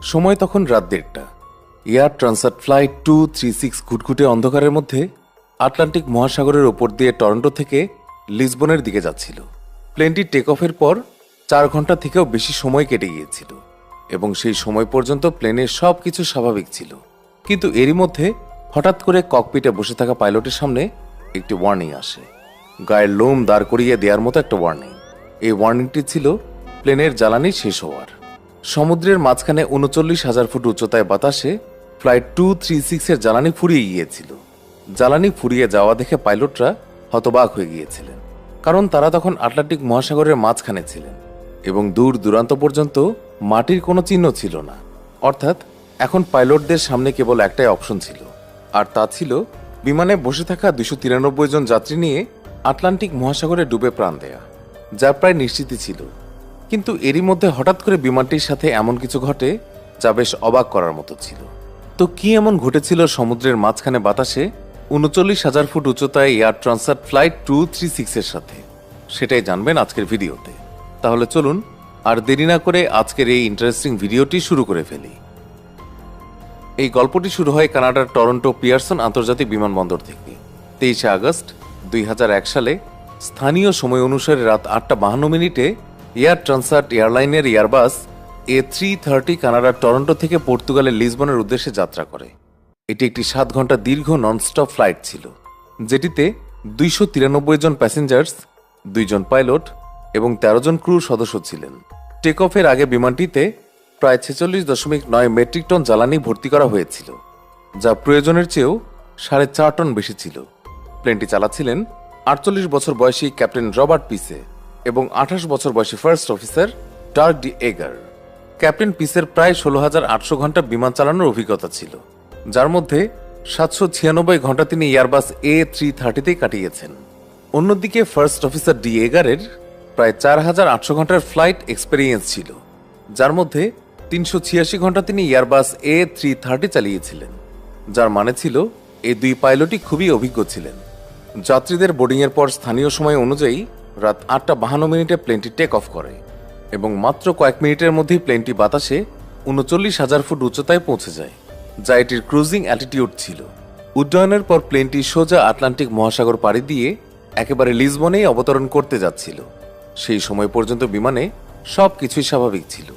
সময় তখন রাত 1:30। এয়ার ট্রান্সাট ফ্লাইট 236 ঘুটঘুটে অন্ধকারের মধ্যে আটলান্টিক মহাসাগরের ওপর দিয়ে টরন্টো থেকে লিসবনের দিকে যাচ্ছিল। প্লেনটি টেক অফের পর 4 ঘন্টা থেকেও বেশি সময় কেটে গিয়েছিল এবং সেই সময় পর্যন্ত প্লেনের সব কিছু স্বাভাবিক ছিল। কিন্তু এরই মধ্যে হঠাৎ করে ককপিটে বসে থাকা পাইলটের সামনে একটি ওয়ার্নিং আসে। গায়ের লোম দাঁড় করিয়ে দেওয়ার মতো একটা ওয়ার্নিং। এই ওয়ার্নিংটি ছিল প্লেনের জ্বালানি শেষ হওয়ার। সমুদ্রের মাঝখানে 39,000 ফুট উচ্চতায় বাতাসে ফ্লাইট 236 এর জ্বালানি ফুরিয়ে গিয়েছিল। জ্বালানি ফুরিয়ে যাওয়া দেখে পাইলটরা হতবাক হয়ে গিয়েছিলেন, কারণ তারা তখন আটলান্টিক মহাসাগরের মাঝখানে ছিলেন এবং দূর দূরান্ত পর্যন্ত মাটির কোনো চিহ্ন ছিল না। অর্থাৎ এখন পাইলটদের সামনে কেবল একটাই অপশন ছিল, আর তা ছিল বিমানে বসে থাকা 293 জন যাত্রী নিয়ে আটলান্টিক মহাসাগরে ডুবে প্রাণ দেয়া, যা প্রায় নিশ্চিতই ছিল। কিন্তু এরই মধ্যে হঠাৎ করে বিমানটির সাথে এমন কিছু ঘটে যা বেশ অবাক করার মতো ছিল। তো কি এমন ঘটেছিল সমুদ্রের মাঝখানে বাতাসে 39,000 ফুট উচ্চতায় এয়ার ট্রান্সাট ফ্লাইট 236 এর সাথে, সেটাই জানবেন আজকের ভিডিওতে। তাহলে চলুন আর দেরি না করে আজকের এই ইন্টারেস্টিং ভিডিওটি শুরু করে ফেলি। এই গল্পটি শুরু হয় কানাডার টরন্টো পিয়ারসন আন্তর্জাতিক বিমানবন্দর থেকে 23 আগস্ট 2001 সালে স্থানীয় সময় অনুসারে রাত 8:52 এয়ার ট্রান্সাট এয়ারলাইনের এয়ারবাস A330 কানাডার টরন্টো থেকে পর্তুগালের লিসবনের উদ্দেশ্যে যাত্রা করে। এটি একটি 7 ঘন্টা দীর্ঘ ননস্টপ ফ্লাইট ছিল, যেটিতে 293 জন প্যাসেঞ্জার্স, 2 জন পাইলট এবং 13 জন ক্রু সদস্য ছিলেন। টেক অফের আগে বিমানটিতে প্রায় 46.9 মেট্রিক টন জ্বালানি ভর্তি করা হয়েছিল, যা প্রয়োজনের চেয়েও 4.5 টন বেশি ছিল। প্লেনটি চালাচ্ছিলেন 48 বছর বয়সী ক্যাপ্টেন রবার্ট পিসে এবং 28 বছর বয়সী ফার্স্ট অফিসার ডার্ক ডি এগার। ক্যাপ্টেন পিসের প্রায় 16,800 ঘন্টা বিমান চালানোর অভিজ্ঞতা ছিল, যার মধ্যে 796 ঘন্টা তিনি এয়ারবাস A330 কাটিয়েছেন। অন্যদিকে ফার্স্ট অফিসার ডি এগারের প্রায় 4,800 ঘন্টার ফ্লাইট এক্সপেরিয়েন্স ছিল, যার মধ্যে 386 ঘন্টা তিনি এয়ারবাস A330 চালিয়েছিলেন, যার মানে ছিল এই 2 পাইলটই খুবই অভিজ্ঞ ছিলেন। যাত্রীদের বোর্ডিংয়ের পর স্থানীয় সময় অনুযায়ী রাত 8:52 প্লেনটি টেক অফ করে এবং মাত্র কয়েক মিনিটের মধ্যেই প্লেনটি বাতাসে 39,000 ফুট উচ্চতায় পৌঁছে যায়, যা এটির ক্রুজিং অ্যাটিটিউড ছিল। উড্ডয়নের পর প্লেনটি সোজা আটলান্টিক মহাসাগর পাড়ি দিয়ে একেবারে লিসবনেই অবতরণ করতে যাচ্ছিল। সেই সময় পর্যন্ত বিমানে সব কিছুই স্বাভাবিক ছিল।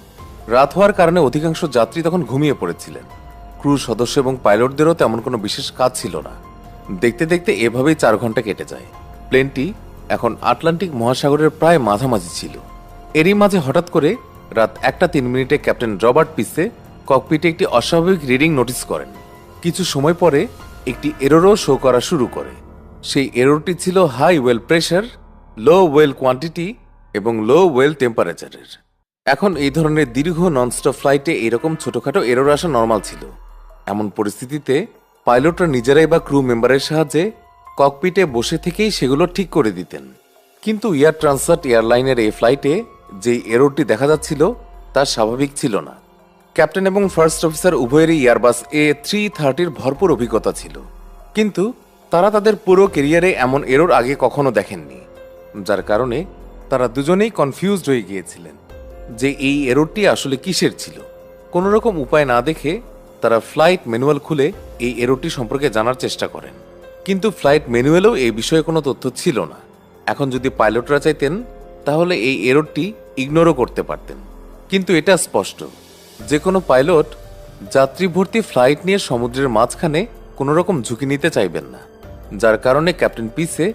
রাত হওয়ার কারণে অধিকাংশ যাত্রী তখন ঘুমিয়ে পড়েছিলেন। ক্রু সদস্য এবং পাইলটদেরও তেমন কোনো বিশেষ কাজ ছিল না। দেখতে দেখতে এভাবেই 4 ঘন্টা কেটে যায়। প্লেনটি এখন আটলান্টিক মহাসাগরের প্রায় মাঝামাঝি ছিল। এরই মাঝে হঠাৎ করে রাত 1:03 ক্যাপ্টেন রবার্ট পিসে ককপিটে একটি অস্বাভাবিক রিডিং নোটিস করেন। কিছু সময় পরে একটি এররও শো করা শুরু করে। সেই এররটি ছিল হাই ওয়েল প্রেশার, লো ওয়েল কোয়ান্টিটি এবং লো ওয়েল টেম্পারেচারের। এখন এই ধরনের দীর্ঘ ননস্টপ ফ্লাইটে এরকম ছোটখাটো এরর আসা নর্মাল ছিল। এমন পরিস্থিতিতে পাইলটরা নিজেরাই বা ক্রু মেম্বারের সাহায্যে ককপিটে বসে থেকেই সেগুলো ঠিক করে দিতেন। কিন্তু এয়ার ট্রান্সাট এয়ারলাইনের এই ফ্লাইটে যেই এররটি দেখা যাচ্ছিল তা স্বাভাবিক ছিল না। ক্যাপ্টেন এবং ফার্স্ট অফিসার উভয়েরই এয়ারবাস A330 ভরপুর অভিজ্ঞতা ছিল, কিন্তু তারা তাদের পুরো ক্যারিয়ারে এমন এরর আগে কখনো দেখেননি, যার কারণে তারা দুজনেই কনফিউজড হয়ে গিয়েছিলেন যে এই এররটি আসলে কিসের ছিল। কোনো রকম উপায় না দেখে তারা ফ্লাইট ম্যানুয়াল খুলে এই এররটি সম্পর্কে জানার চেষ্টা করেন, কিন্তু ফ্লাইট ম্যানুয়ালেও এই বিষয়ে কোনো তথ্য ছিল না। এখন যদি পাইলটরা চাইতেন তাহলে এই এররটি ইগনোরও করতে পারতেন, কিন্তু এটা স্পষ্ট যে কোনো পাইলট যাত্রী ভর্তি ফ্লাইট নিয়ে সমুদ্রের মাঝখানে কোনো রকম ঝুঁকি নিতে চাইবেন না, যার কারণে ক্যাপ্টেন পিসে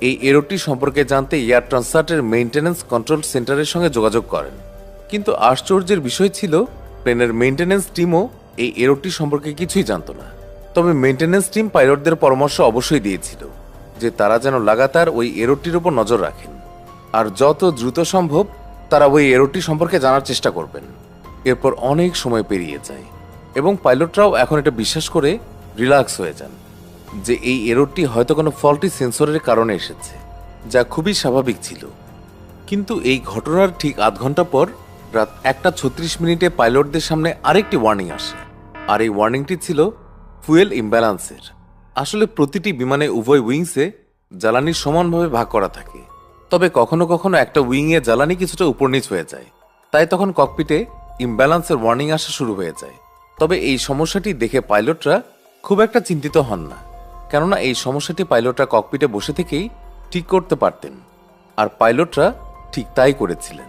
এই এররটি সম্পর্কে জানতে এয়ার ট্রান্সাটের মেইনটেন্যান্স কন্ট্রোল সেন্টারের সঙ্গে যোগাযোগ করেন। কিন্তু আশ্চর্যের বিষয় ছিল প্লেনের মেইনটেন্যান্স টিমও এই এররটি সম্পর্কে কিছুই জানত না। তবে মেইনটেন্যান্স টিম পাইলটদের পরামর্শ অবশ্যই দিয়েছিল যে তারা যেন লাগাতার ওই এররটির উপর নজর রাখেন আর যত দ্রুত সম্ভব তারা ওই এররটি সম্পর্কে জানার চেষ্টা করবেন। এরপর অনেক সময় পেরিয়ে যায় এবং পাইলটরাও এখন এটা বিশ্বাস করে রিল্যাক্স হয়ে যান যে এই এররটি হয়তো কোনো ফল্টি সেন্সরের কারণে এসেছে, যা খুবই স্বাভাবিক ছিল। কিন্তু এই ঘটনার ঠিক আধ ঘন্টা পর রাত 1:36 পাইলটদের সামনে আরেকটি ওয়ার্নিং আসে, আর এই ওয়ার্নিংটি ছিল ফুয়েল ইমব্যালেন্সের। আসলে প্রতিটি বিমানে উভয় উইংসে জ্বালানি সমানভাবে ভাগ করা থাকে, তবে কখনো কখনো একটা উইংয়ে জ্বালানি কিছুটা উপর নিচ হয়ে যায়। তাই তখন ককপিটে ইমব্যালেন্সের ওয়ার্নিং আসা শুরু হয়ে যায়। তবে এই সমস্যাটি দেখে পাইলটরা খুব একটা চিন্তিত হন না, কেননা এই সমস্যাটি পাইলটরা ককপিটে বসে থেকেই ঠিক করতে পারতেন। আর পাইলটরা ঠিক তাই করেছিলেন।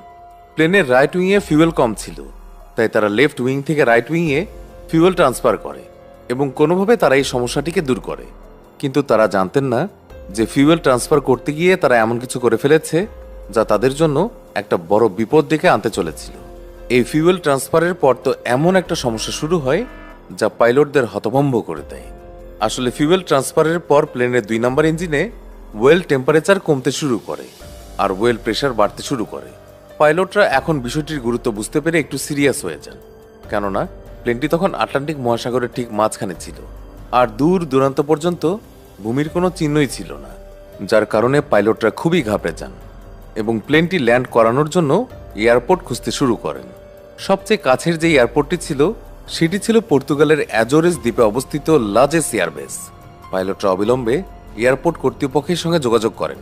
প্লেনের রাইট উইংয়ে ফিউয়েল কম ছিল, তাই তারা লেফট উইং থেকে রাইট উইংয়ে ফিউয়েল ট্রান্সফার করে এবং কোনোভাবে তারা এই সমস্যাটিকে দূর করে। কিন্তু তারা জানতেন না যে ফিউয়েল ট্রান্সফার করতে গিয়ে তারা এমন কিছু করে ফেলেছে যা তাদের জন্য একটা বড় বিপদ ডেকে আনতে চলেছিল। এই ফিউয়েল ট্রান্সফারের পর তো এমন একটা সমস্যা শুরু হয় যা পাইলটদের হতভম্ব করে দেয়। আসলে ফিউয়েল ট্রান্সফারের পর প্লেনের 2 নম্বর ইঞ্জিনে ওয়েল টেম্পারেচার কমতে শুরু করে আর ওয়েল প্রেশার বাড়তে শুরু করে। পাইলটরা এখন বিষয়টির গুরুত্ব বুঝতে পেরে একটু সিরিয়াস হয়ে যান, কেননা প্লেনটি তখন আটলান্টিক মহাসাগরের ঠিক মাঝখানে ছিল আর দূর দূরান্ত পর্যন্ত ভূমির কোনো চিহ্নই ছিল না, যার কারণে পাইলটরা খুবই ঘাবড়ে যান এবং প্লেনটি ল্যান্ড করানোর জন্য এয়ারপোর্ট খুঁজতে শুরু করেন। সবচেয়ে কাছের যে এয়ারপোর্টটি ছিল সেটি ছিল পর্তুগালের অ্যাজোরেস দ্বীপে অবস্থিত লাজেস এয়ারবেস। পাইলটরা অবিলম্বে এয়ারপোর্ট কর্তৃপক্ষের সঙ্গে যোগাযোগ করেন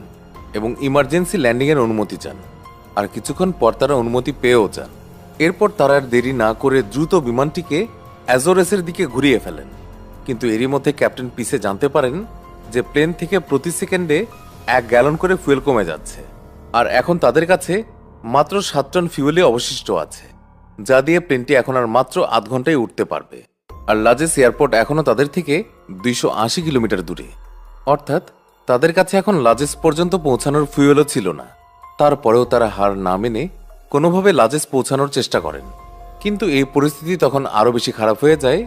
এবং ইমার্জেন্সি ল্যান্ডিংয়ের অনুমতি চান। আর কিছুক্ষণ পর তারা অনুমতি পেয়েও যান। এরপর তারা আর দেরি না করে দ্রুত বিমানটিকে অ্যাজোরেসের দিকে ঘুরিয়ে ফেলেন। কিন্তু এরই মধ্যে ক্যাপ্টেন পিসে জানতে পারেন যে প্লেন থেকে প্রতি সেকেন্ডে 1 গ্যালন করে ফুয়েল কমে যাচ্ছে আর এখন তাদের কাছে মাত্র 7 টন ফিউয়েলই অবশিষ্ট আছে, যা দিয়ে প্লেনটি এখন আর মাত্র আধ ঘন্টায় উঠতে পারবে। আর লাজেস এয়ারপোর্ট এখনও তাদের থেকে 280 কিলোমিটার দূরে, অর্থাৎ তাদের কাছে এখন লাজেস পর্যন্ত পৌঁছানোর ফুয়েলও ছিল না। তারপরেও তারা হার না মেনে কোনোভাবে লাজেস পৌঁছানোর চেষ্টা করেন। কিন্তু এই পরিস্থিতি তখন আরও বেশি খারাপ হয়ে যায়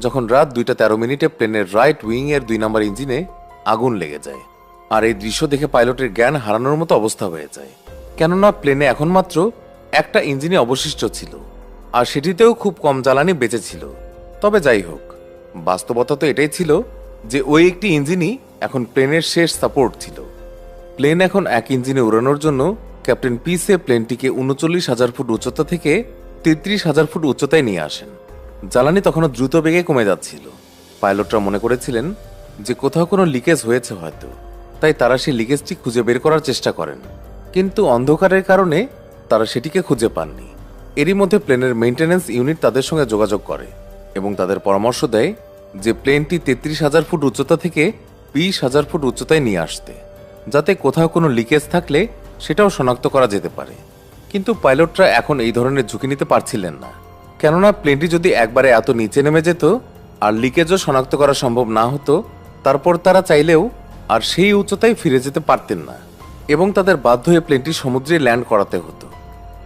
যখন রাত 2:13 প্লেনের রাইট উইং এর 2 নম্বর ইঞ্জিনে আগুন লেগে যায়। আর এই দৃশ্য দেখে পাইলটের জ্ঞান হারানোর মতো অবস্থা হয়ে যায়, কেননা প্লেনে এখন মাত্র একটা ইঞ্জিনই অবশিষ্ট ছিল আর সেটিতেও খুব কম জ্বালানি বেঁচে ছিল। তবে যাই হোক, বাস্তবতা তো এটাই ছিল যে ওই একটি ইঞ্জিনই এখন প্লেনের শেষ সাপোর্ট ছিল। প্লেন এখন এক ইঞ্জিনে উড়ানোর জন্য ক্যাপ্টেন পিসে প্লেনটিকে 39,000 ফুট উচ্চতা থেকে 33,000 ফুট উচ্চতায় নিয়ে আসেন। জ্বালানি তখনও দ্রুত বেগে কমে যাচ্ছিল। পাইলটরা মনে করেছিলেন যে কোথাও কোনো লিকেজ হয়েছে হয়তো, তাই তারা সেই লিকেজটি খুঁজে বের করার চেষ্টা করেন, কিন্তু অন্ধকারের কারণে তারা সেটিকে খুঁজে পাননি। এরই মধ্যে প্লেনের মেইনটেন্যান্স ইউনিট তাদের সঙ্গে যোগাযোগ করে এবং তাদের পরামর্শ দেয় যে প্লেনটি 33,000 ফুট উচ্চতা থেকে 20,000 ফুট উচ্চতায় নিয়ে আসতে, যাতে কোথাও কোনো লিকেজ থাকলে সেটাও শনাক্ত করা যেতে পারে। কিন্তু পাইলটরা এখন এই ধরনের ঝুঁকি নিতে পারছিলেন না, কেননা প্লেনটি যদি একবারে এত নিচে নেমে যেত আর লিকেজও শনাক্ত করা সম্ভব না হতো, তারপর তারা চাইলেও আর সেই উচ্চতায় ফিরে যেতে পারতেন না এবং তাদের বাধ্য হয়ে প্লেনটি সমুদ্রে ল্যান্ড করাতে হতো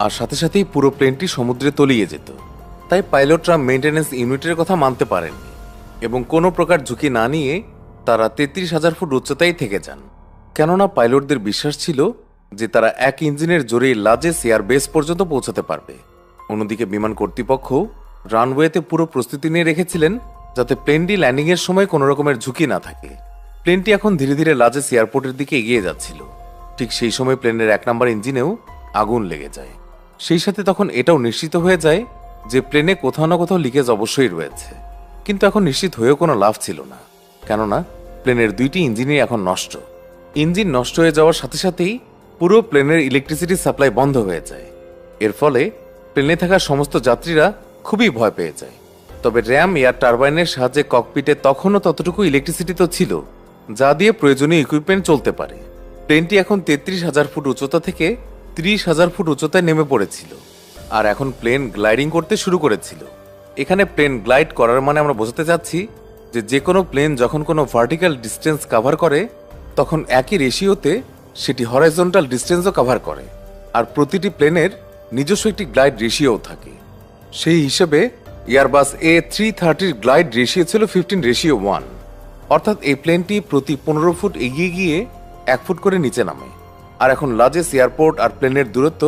আর সাথে সাথেই পুরো প্লেনটি সমুদ্রে তলিয়ে যেত। তাই পাইলটরা মেইনটেন্যান্স ইউনিটের কথা মানতে পারেননি এবং কোনো প্রকার ঝুঁকি না নিয়ে তারা 33,000 ফুট উচ্চতায় থেকে যান, কেননা পাইলটদের বিশ্বাস ছিল যে তারা এক ইঞ্জিনের জোরেই লাজেস এয়ারবেস পর্যন্ত পৌঁছাতে পারবে। অন্যদিকে বিমান কর্তৃপক্ষ রানওয়েতে পুরো প্রস্তুতি নিয়ে রেখেছিলেন যাতে প্লেনটি ল্যান্ডিংয়ের সময় কোনো রকমের ঝুঁকি না থাকে। প্লেনটি এখন ধীরে ধীরে লাজেস এয়ারপোর্টের দিকে এগিয়ে যাচ্ছিল। ঠিক সেই সময় প্লেনের 1 নম্বর ইঞ্জিনেও আগুন লেগে যায়। সেই সাথে তখন এটাও নিশ্চিত হয়ে যায় যে প্লেনে কোথাও না কোথাও লিকেজ অবশ্যই রয়েছে। কিন্তু এখন নিশ্চিত হয়েও কোনো লাভ ছিল না, কেননা প্লেনের 2টি ইঞ্জিনই এখন নষ্ট। ইঞ্জিন নষ্ট হয়ে যাওয়ার সাথে সাথেই পুরো প্লেনের ইলেকট্রিসিটি সাপ্লাই বন্ধ হয়ে যায়। এর ফলে প্লেনে থাকা সমস্ত যাত্রীরা খুবই ভয় পেয়ে যায়। তবে র্যাম এয়ার টারবাইনের সাহায্যে ককপিটে তখনও ততটুকু ইলেকট্রিসিটি তো ছিল যা দিয়ে প্রয়োজনীয় ইকুইপমেন্ট চলতে পারে। প্লেনটি এখন 33,000 ফুট উচ্চতা থেকে 30,000 ফুট উচ্চতায় নেমে পড়েছিল আর এখন প্লেন গ্লাইডিং করতে শুরু করেছিল। এখানে প্লেন গ্লাইড করার মানে আমরা বোঝাতে চাচ্ছি যে কোনো প্লেন যখন কোনো ভার্টিক্যাল ডিস্টেন্স কভার করে তখন একই রেশিওতে সেটি হরাইজন্টাল ডিস্টেন্সও কভার করে আর প্রতিটি প্লেনের নিজস্ব একটি গ্লাইড রেশিও থাকে। সেই হিসেবে এয়ারবাস A330 গ্লাইড রেশিও ছিল 15:1, অর্থাৎ এই প্লেনটি প্রতি 15 ফুট এগিয়ে গিয়ে 1 ফুট করে নিচে নামে। আর এখন লাজেস এয়ারপোর্ট আর প্লেনের দূরত্ব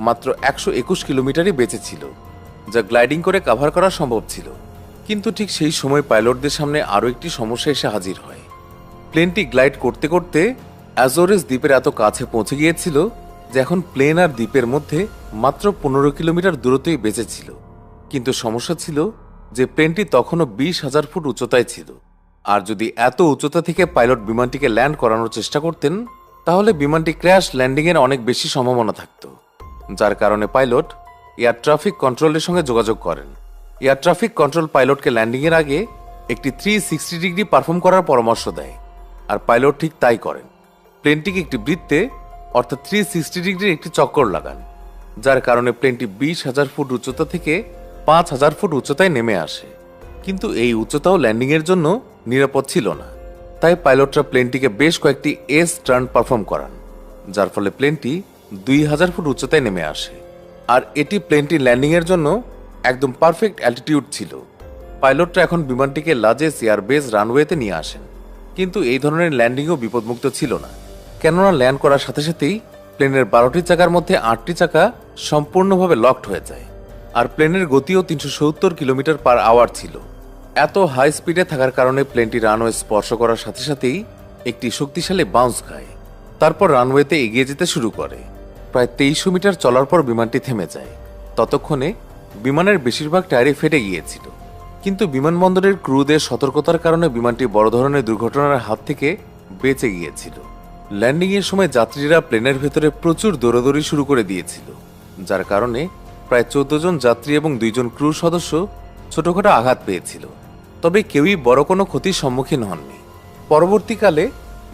মাত্র 121 কিলোমিটারই বেঁচে ছিল, যা গ্লাইডিং করে কভার করা সম্ভব ছিল। কিন্তু ঠিক সেই সময় পাইলটদের সামনে আরও একটি সমস্যা এসে হাজির হয়। প্লেনটি গ্লাইড করতে করতে অ্যাজোরেস দ্বীপের এত কাছে পৌঁছে গিয়েছিল যে এখন প্লেন আর দ্বীপের মধ্যে মাত্র 15 কিলোমিটার দূরত্বই বেঁচে ছিল। কিন্তু সমস্যা ছিল যে প্লেনটি তখনও 20,000 ফুট উচ্চতায় ছিল, আর যদি এত উচ্চতা থেকে পাইলট বিমানটিকে ল্যান্ড করানোর চেষ্টা করতেন তাহলে বিমানটি ক্র্যাশ ল্যান্ডিংয়ের অনেক বেশি সম্ভাবনা থাকত, যার কারণে পাইলট এয়ার ট্রাফিক কন্ট্রোলের সঙ্গে যোগাযোগ করেন। এয়ার ট্রাফিক কন্ট্রোল পাইলটকে ল্যান্ডিংয়ের আগে একটি 360 ডিগ্রি পারফর্ম করার পরামর্শ দেয়, আর পাইলট ঠিক তাই করেন। প্লেনটিকে একটি বৃত্তে অর্থাৎ 360 ডিগ্রির একটি চক্কর লাগান, যার কারণে প্লেনটি 20,000 ফুট উচ্চতা থেকে 5,000 ফুট উচ্চতায় নেমে আসে। কিন্তু এই উচ্চতাও ল্যান্ডিংয়ের জন্য নিরাপদ ছিল না, তাই পাইলটরা প্লেনটিকে বেশ কয়েকটি এস টার্ন পারফর্ম করান, যার ফলে প্লেনটি 2,000 ফুট উচ্চতায় নেমে আসে। আর এটি প্লেনটি ল্যান্ডিংয়ের জন্য একদম পারফেক্ট অ্যালটিটিউড ছিল। পাইলটরা এখন বিমানটিকে লাজেস এয়ারবেস রানওয়েতে নিয়ে আসেন, কিন্তু এই ধরনের ল্যান্ডিংও বিপদমুক্ত ছিল না, কেননা ল্যান্ড করার সাথে সাথেই প্লেনের 12টি চাকার মধ্যে 8টি চাকা সম্পূর্ণভাবে লকড হয়ে যায়, আর প্লেনের গতিও 370 কিলোমিটার পার আওয়ার ছিল। এত হাই স্পিডে থাকার কারণে প্লেনটি রানওয়ে স্পর্শ করার সাথে সাথেই একটি শক্তিশালী বাউন্স খায়, তারপর রানওয়েতে এগিয়ে যেতে শুরু করে। প্রায় 2300 মিটার চলার পর বিমানটি থেমে যায়। ততক্ষণে বিমানের বেশিরভাগ টায়ারই ফেটে গিয়েছিল, কিন্তু বিমানবন্দরের ক্রুদের সতর্কতার কারণে বিমানটি বড় ধরনের দুর্ঘটনার হাত থেকে বেঁচে গিয়েছিল। ল্যান্ডিংয়ের সময় যাত্রীরা প্লেনের ভেতরে প্রচুর দৌড়াদৌড়ি শুরু করে দিয়েছিল, যার কারণে প্রায় 14 জন যাত্রী এবং 2 জন ক্রু সদস্য ছোটখাটো আঘাত পেয়েছিল, তবে কেউই বড় কোনো ক্ষতির সম্মুখীন হননি। পরবর্তীকালে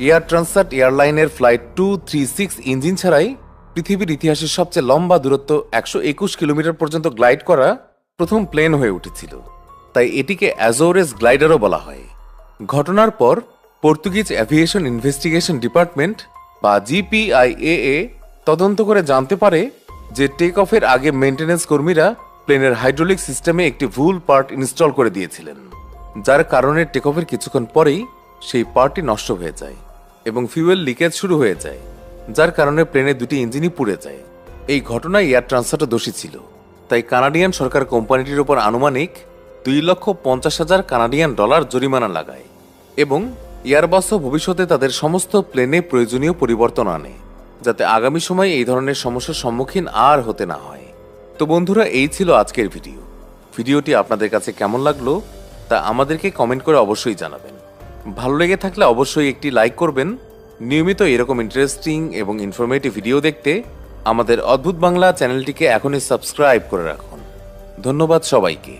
এয়ার ট্রান্সাট এয়ারলাইনের ফ্লাইট 236 ইঞ্জিন ছাড়াই পৃথিবীর ইতিহাসের সবচেয়ে লম্বা দূরত্ব 121 কিলোমিটার পর্যন্ত গ্লাইড করা প্রথম প্লেন হয়ে উঠেছিল, তাই এটিকে অ্যাজোরেস গ্লাইডারও বলা হয়। ঘটনার পর পর্তুগিজ অ্যাভিয়েশন ইনভেস্টিগেশন ডিপার্টমেন্ট বা জিপিআইএ তদন্ত করে জানতে পারে যে টেক অফের আগে মেইনটেনেন্স কর্মীরা প্লেনের হাইড্রোলিক সিস্টেমে একটি ভুল পার্ট ইনস্টল করে দিয়েছিলেন, যার কারণে টেক অফের কিছুক্ষণ পরেই সেই পার্টটি নষ্ট হয়ে যায় এবং ফিউয়েল লিকেজ শুরু হয়ে যায়, যার কারণে প্লেনের 2টি ইঞ্জিনই পুড়ে যায়। এই ঘটনায় এয়ার ট্রান্সফারও দোষী ছিল, তাই কানাডিয়ান সরকার কোম্পানিটির উপর আনুমানিক $2,50,000 কানাডিয়ান জরিমানা লাগায় এবং এয়ারবাসও ভবিষ্যতে তাদের সমস্ত প্লেনে প্রয়োজনীয় পরিবর্তন আনে, যাতে আগামী সময়ে এই ধরনের সমস্যার সম্মুখীন আর হতে না হয়। তো বন্ধুরা, এই ছিল আজকের ভিডিওটি আপনাদের কাছে কেমন লাগলো তা আমাদেরকে কমেন্ট করে অবশ্যই জানাবেন। ভালো লেগে থাকলে অবশ্যই একটি লাইক করবেন। নিয়মিত এরকম ইন্টারেস্টিং এবং ইনফরমেটিভ ভিডিও দেখতে আমাদের অদ্ভুত বাংলা চ্যানেলটিকে এখনই সাবস্ক্রাইব করে রাখুন। ধন্যবাদ সবাইকে।